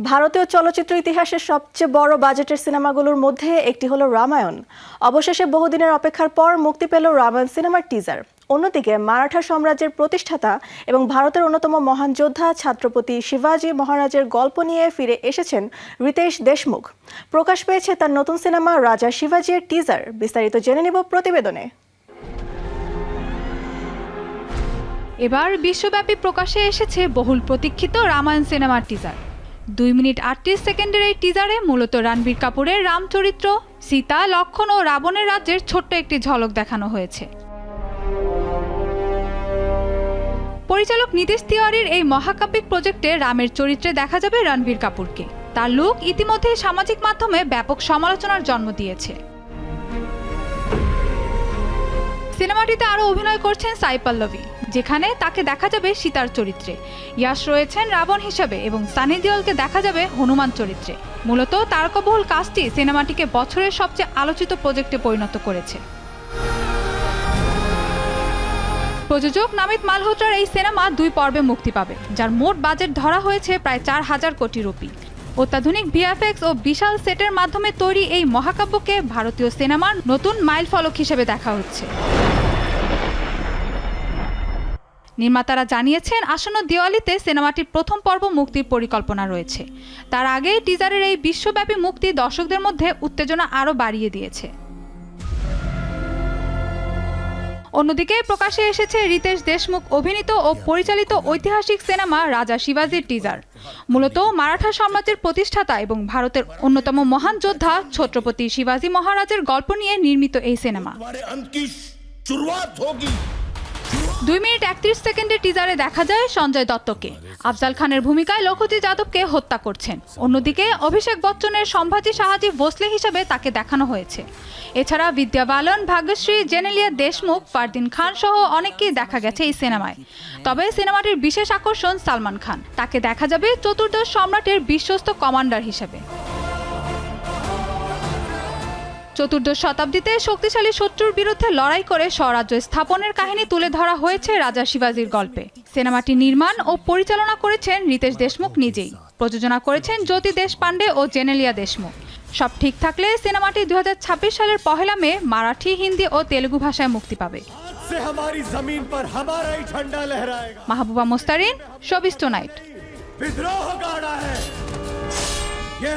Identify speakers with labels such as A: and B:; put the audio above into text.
A: ভারতীয় চলচ্চিত্র ইতিহাসের সবচেয়ে বড় বাজেটের সিনেমাগুলোর মধ্যে একটি হলো রামায়ণ। অবশেষে বহুদিনের অপেক্ষার পর মুক্তি পেল রামায়ণ সিনেমার টিজার। অন্যদিকে মারাঠা সাম্রাজ্যের প্রতিষ্ঠাতা এবং ভারতের অন্যতম মহান যোদ্ধা ছত্রপতি শিবাজী মহারাজের গল্প নিয়ে ফিরে এসেছেন রিতেশ দেশমুখ। প্রকাশ পেয়েছে তার নতুন সিনেমা রাজা শিবাজী এর টিজার। বিস্তারিত জেনে নেব প্রতিবেদনে।
B: এবার বিশ্বব্যাপী প্রকাশে এসেছে বহুল প্রতীক্ষিত রামায়ণ সিনেমার টিজার। 2 মিনিট 38 সেকেন্ডের এই টিজারে মূলত রণবীর কাপুরের রাম চরিত্র, সীতা, লক্ষ্মণ ও রাবণের রাজ্যের ছোট্ট একটি ঝলক দেখানো হয়েছে। পরিচালক নীতিশ তিওয়ারির এই মহাকাব্যিক প্রজেক্টে রামের চরিত্রে দেখা যাবে রণবীর কাপুরকে। তার লুক ইতিমধ্যেই সামাজিক মাধ্যমে ব্যাপক সমালোচনার জন্ম দিয়েছে। সিনেমাটিতে আরও অভিনয় করছেন সাই পল্লবী, যেখানে তাকে দেখা যাবে সীতার চরিত্রে। ইয়াশ রয়েছেন রাবণ হিসেবে এবং সানি দেওলকে দেখা যাবে হনুমান চরিত্রে। মূলত তারকাবহুল কাস্টটি সিনেমাটিকে বছরের সবচেয়ে আলোচিত প্রজেক্টে পরিণত করেছে। প্রযোজক নামিত মালহোত্রার এই সিনেমা 2 পর্বে মুক্তি পাবে, যার মোট বাজেট ধরা হয়েছে প্রায় 4000 কোটি রুপি। অত্যাধুনিক ভিএফএক্স ও বিশাল সেটের মাধ্যমে তৈরি এই মহাকাব্যকে ভারতীয় সিনেমার নতুন মাইলফলক হিসেবে দেখা হচ্ছে। নির্মাতারা জানিয়েছেন আসন্ন দিওয়ালিতে সিনেমাটির প্রথম পর্ব মুক্তির পরিকল্পনা রয়েছে। তার আগে টিজারের এই বিশ্বব্যাপী মুক্তি দর্শকদের মধ্যে উত্তেজনা আরও বাড়িয়ে দিয়েছে। অন্যদিকে প্রকাশে এসেছে রিতেশ দেশমুখ অভিনীত ও পরিচালিত ঐতিহাসিক সিনেমা রাজা শিবাজির টিজার। মূলত মারাঠা সাম্রাজ্যের প্রতিষ্ঠাতা এবং ভারতের অন্যতম মহান যোদ্ধা ছত্রপতি শিবাজী মহারাজের গল্প নিয়ে নির্মিত এই সিনেমা। 2 মিনিট 31 সেকেন্ডের টিজারে দেখা যায় সঞ্জয় দত্তকে আফজাল খানের ভূমিকায় লখুজি যাদবকে হত্যা করছেন। অন্যদিকে অভিষেক বচ্চনের সম্ভাজি শাহাজি ভোসলে হিসেবে তাকে দেখানো হয়েছে। এছাড়া বিদ্যা বালন, ভাগ্যশ্রী, জেনেলিয়া দেশমুখ, ফারদিন খান সহ অনেককেই দেখা গেছে এই সিনেমায়। তবে সিনেমাটির বিশেষ আকর্ষণ সালমান খান। তাকে দেখা যাবে চতুর্দশ সম্রাটের বিশ্বস্ত কমান্ডার হিসেবে। চতুর্দশ শতাব্দীতে শক্তিশালী শত্রুর বিরুদ্ধে লড়াই করে স্বরাজ্য স্থাপনের কাহিনী তুলে ধরা হয়েছে রাজা শিবাজির গল্পে। সিনেমাটি নির্মাণ ও পরিচালনা করেছেন রিতেশ দেশমুখ নিজেই। প্রযোজনা করেছেন জ্যোতি দেশপান্ডে ও জেনেলিয়া দেশমুখ। সব ঠিক থাকলে সিনেমাটি 2026 সালের 1 মে মারাঠি, হিন্দি ও তেলুগু ভাষায় মুক্তি পাবে। Mahbuba Mostarin, showbiz tonight.